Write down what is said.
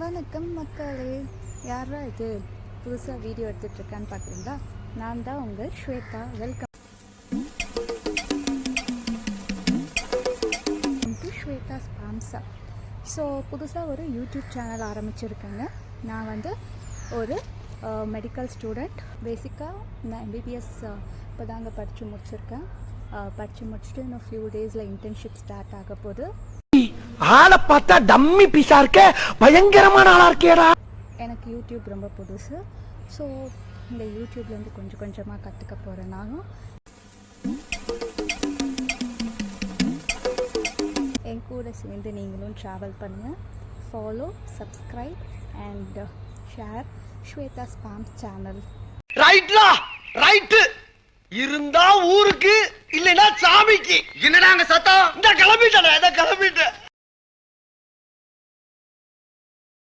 வணக்கம் மக்களே, யாரா இது புதுசாக வீடியோ எடுத்துகிட்ருக்கான்னு பார்க்குறீங்களா? நான் தான் உங்கள் ஸ்வேதா. வெல்கம் டு ஸ்வேதா ஸ்பாம்ஸா. ஸோ புதுசாக ஒரு யூடியூப் சேனல் ஆரம்பிச்சிருக்கேங்க. நான் வந்து ஒரு மெடிக்கல் ஸ்டூடெண்ட். பேசிக்காக நான் எம்பிபிஎஸ் இப்போ தாங்க படித்து முடிச்சிருக்கேன். படித்து முடிச்சுட்டு இன்னும் ஃபியூ டேஸில் இன்டர்ன்ஷிப் ஸ்டார்ட் ஆக போகுது. ஆளை பார்த்தா டம்மி பீஸா இருக்க, பயங்கரமான ஆளா இருக்கேடா. எனக்கு யூடியூப் ரொம்ப புதுசு. ஸோ இந்த யூடியூப்லேருந்து கொஞ்சம் கொஞ்சமாக கற்றுக்க போகிறேன். நானும் என் கூட சேர்ந்து நீங்களும் ட்ராவல் பண்ணுங்கள். Follow, subscribe and share Shweta spams channel. ரைட்லா ரைட்டு இருந்தா ஊருக்கு, இல்லைன்னா சாமிக்கு. என்னடா அங்க சத்தம்? இந்த கிளம்பிட்டா.